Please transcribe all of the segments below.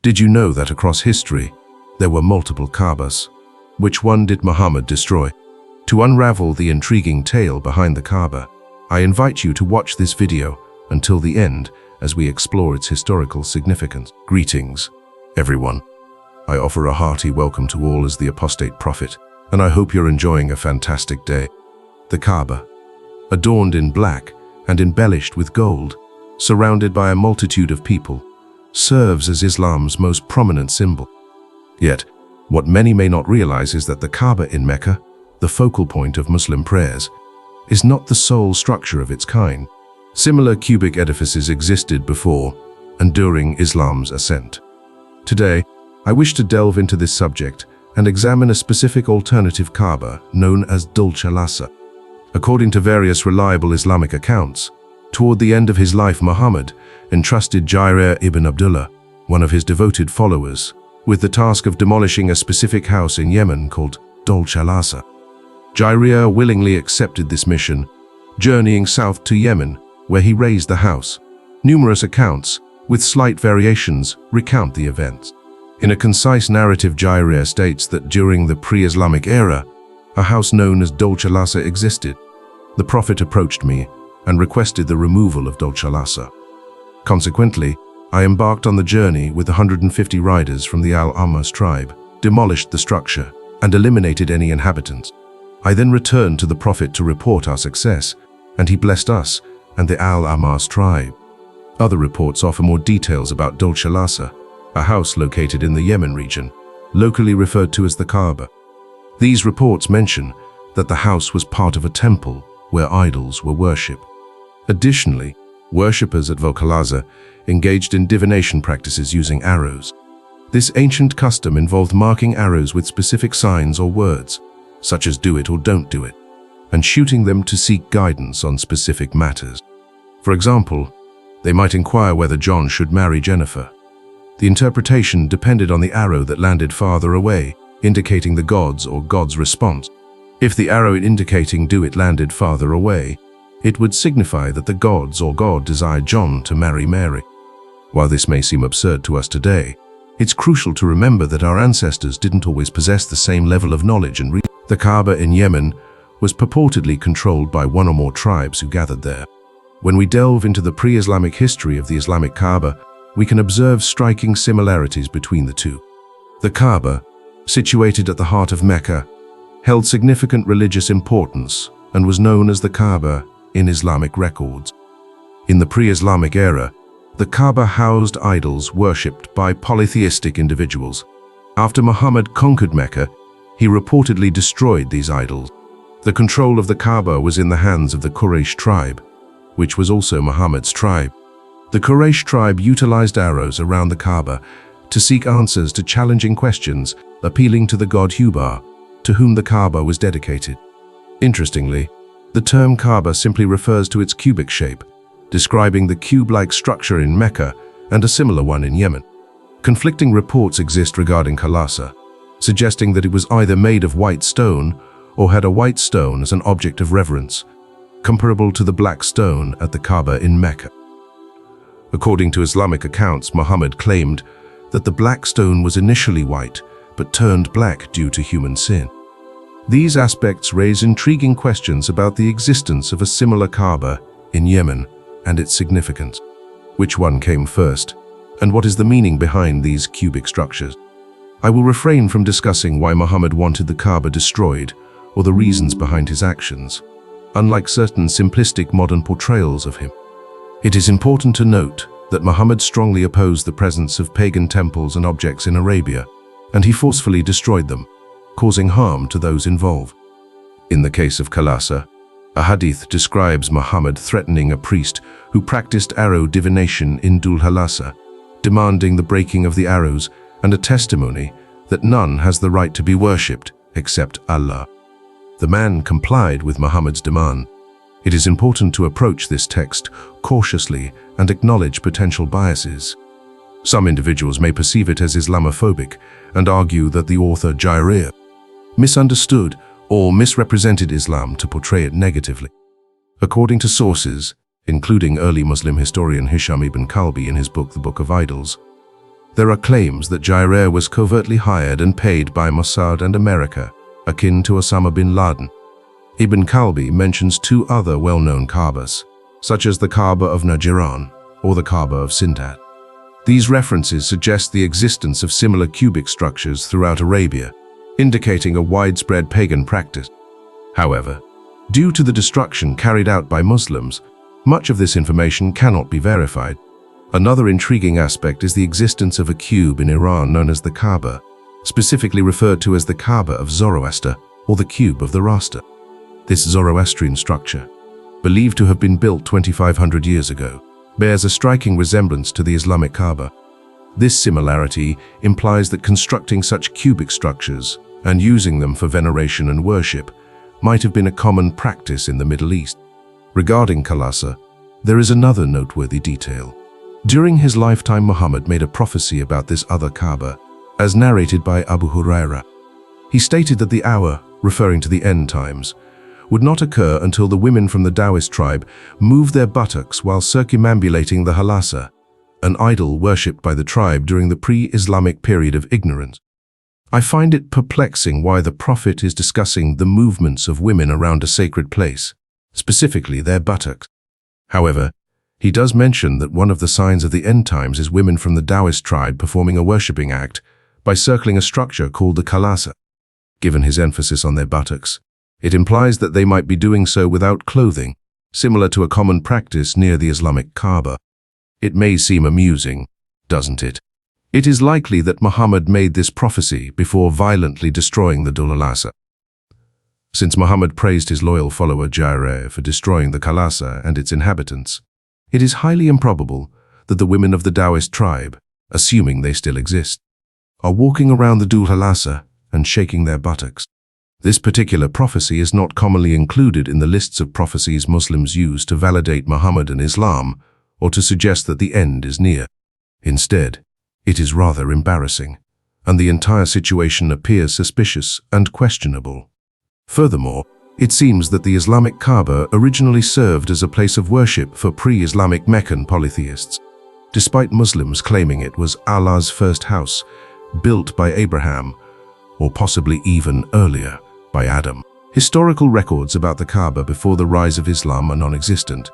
Did you know that across history, there were multiple Kaabas? Which one did Muhammad destroy? To unravel the intriguing tale behind the Kaaba, I invite you to watch this video until the end as we explore its historical significance. Greetings, everyone. I offer a hearty welcome to all as the apostate prophet, and I hope you're enjoying a fantastic day. The Kaaba, adorned in black and embellished with gold, surrounded by a multitude of people, serves as Islam's most prominent symbol. Yet, what many may not realize is that the Kaaba in Mecca, the focal point of Muslim prayers, is not the sole structure of its kind. Similar cubic edifices existed before and during Islam's ascent. Today, I wish to delve into this subject and examine a specific alternative Kaaba known as Dulchalasa. According to various reliable Islamic accounts, toward the end of his life, Muhammad entrusted Jireer ibn Abdullah, one of his devoted followers, with the task of demolishing a specific house in Yemen called Dulchalasa. Jireer willingly accepted this mission, journeying south to Yemen, where he razed the house. Numerous accounts, with slight variations, recount the events. In a concise narrative, Jireer states that during the pre-Islamic era, a house known as Dulchalasa existed. The Prophet approached me and requested the removal of Dulchalasa. Consequently, I embarked on the journey with 150 riders from the Al-Amas tribe, demolished the structure, and eliminated any inhabitants. I then returned to the Prophet to report our success, and he blessed us and the Al-Amas tribe. Other reports offer more details about Dulchalasa, a house located in the Yemen region, locally referred to as the Kaaba. These reports mention that the house was part of a temple where idols were worshipped. Additionally, worshippers at Dulchalasa engaged in divination practices using arrows. This ancient custom involved marking arrows with specific signs or words, such as "do it" or "don't do it," and shooting them to seek guidance on specific matters. For example, they might inquire whether John should marry Jennifer. The interpretation depended on the arrow that landed farther away, indicating the gods or God's response. If the arrow indicating "do it" landed farther away, it would signify that the gods or God desired John to marry Mary. While this may seem absurd to us today, it's crucial to remember that our ancestors didn't always possess the same level of knowledge and reason. The Kaaba in Yemen was purportedly controlled by one or more tribes who gathered there. When we delve into the pre-Islamic history of the Islamic Kaaba, we can observe striking similarities between the two. The Kaaba, situated at the heart of Mecca, held significant religious importance and was known as the Kaaba in Islamic records. In the pre-Islamic era, the Kaaba housed idols worshipped by polytheistic individuals. After Muhammad conquered Mecca, he reportedly destroyed these idols. The control of the Kaaba was in the hands of the Quraysh tribe, which was also Muhammad's tribe. The Quraysh tribe utilized arrows around the Kaaba to seek answers to challenging questions, appealing to the god Hubar, to whom the Kaaba was dedicated. Interestingly, the term Kaaba simply refers to its cubic shape, describing the cube-like structure in Mecca and a similar one in Yemen. Conflicting reports exist regarding Dulchalasa, suggesting that it was either made of white stone or had a white stone as an object of reverence, comparable to the black stone at the Kaaba in Mecca. According to Islamic accounts, Muhammad claimed that the black stone was initially white but turned black due to human sin. These aspects raise intriguing questions about the existence of a similar Kaaba in Yemen and its significance. Which one came first, and what is the meaning behind these cubic structures? I will refrain from discussing why Muhammad wanted the Kaaba destroyed or the reasons behind his actions, unlike certain simplistic modern portrayals of him. It is important to note that Muhammad strongly opposed the presence of pagan temples and objects in Arabia, and he forcefully destroyed them, causing harm to those involved. In the case of Dulchalasa, a hadith describes Muhammad threatening a priest who practiced arrow divination in Dulchalasa, demanding the breaking of the arrows and a testimony that none has the right to be worshipped except Allah. The man complied with Muhammad's demand. It is important to approach this text cautiously and acknowledge potential biases. Some individuals may perceive it as Islamophobic and argue that the author Jireer misunderstood or misrepresented Islam to portray it negatively. According to sources, including early Muslim historian Hisham ibn Kalbi in his book The Book of Idols, There are claims that Jireer was covertly hired and paid by Mossad and America, akin to Osama bin Laden. Ibn Kalbi mentions two other well-known Kaabas, such as the Kaaba of Najran or the Kaaba of Sintat. These references suggest the existence of similar cubic structures throughout Arabia, indicating a widespread pagan practice. However, due to the destruction carried out by Muslims, much of this information cannot be verified. Another intriguing aspect is the existence of a cube in Iran known as the Kaaba, specifically referred to as the Kaaba of Zoroaster or the Cube of the Raster. This Zoroastrian structure, believed to have been built 2,500 years ago, bears a striking resemblance to the Islamic Kaaba. This similarity implies that constructing such cubic structures and using them for veneration and worship might have been a common practice in the Middle East. Regarding Dulchalasa, there is another noteworthy detail. During his lifetime, Muhammad made a prophecy about this other Kaaba, as narrated by Abu Huraira. He stated that the hour, referring to the end times, would not occur until the women from the Taoist tribe moved their buttocks while circumambulating the Dulchalasa, an idol worshipped by the tribe during the pre-Islamic period of ignorance. I find it perplexing why the Prophet is discussing the movements of women around a sacred place, specifically their buttocks. However, he does mention that one of the signs of the end times is women from the Taoist tribe performing a worshipping act by circling a structure called the Dulchalasa. Given his emphasis on their buttocks, it implies that they might be doing so without clothing, similar to a common practice near the Islamic Kaaba. It may seem amusing, doesn't it? It is likely that Muhammad made this prophecy before violently destroying the Dulchalasa. Since Muhammad praised his loyal follower Jireer for destroying the Dulchalasa and its inhabitants, it is highly improbable that the women of the Taoist tribe, assuming they still exist, are walking around the Dulchalasa and shaking their buttocks. This particular prophecy is not commonly included in the lists of prophecies Muslims use to validate Muhammad and Islam or to suggest that the end is near. Instead, it is rather embarrassing, and the entire situation appears suspicious and questionable. Furthermore, it seems that the Islamic Kaaba originally served as a place of worship for pre-Islamic Meccan polytheists, despite Muslims claiming it was Allah's first house, built by Abraham, or possibly even earlier, by Adam. Historical records about the Kaaba before the rise of Islam are non-existent,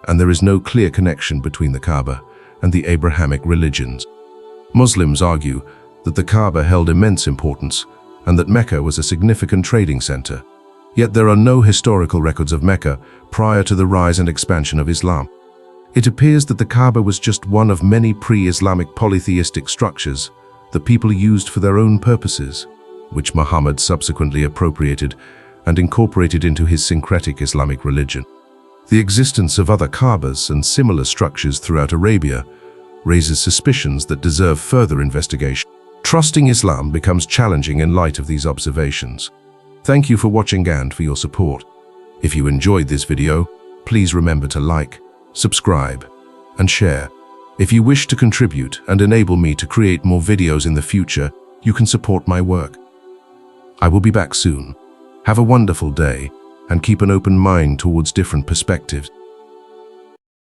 and there is no clear connection between the Kaaba and the Abrahamic religions. Muslims argue that the Kaaba held immense importance and that Mecca was a significant trading center. Yet there are no historical records of Mecca prior to the rise and expansion of Islam. It appears that the Kaaba was just one of many pre-Islamic polytheistic structures that people used for their own purposes, which Muhammad subsequently appropriated and incorporated into his syncretic Islamic religion. The existence of other Kaabas and similar structures throughout Arabia raises suspicions that deserve further investigation. Trusting Islam becomes challenging in light of these observations. Thank you for watching and for your support. If you enjoyed this video, please remember to like, subscribe, and share. If you wish to contribute and enable me to create more videos in the future, you can support my work. I will be back soon. Have a wonderful day and keep an open mind towards different perspectives.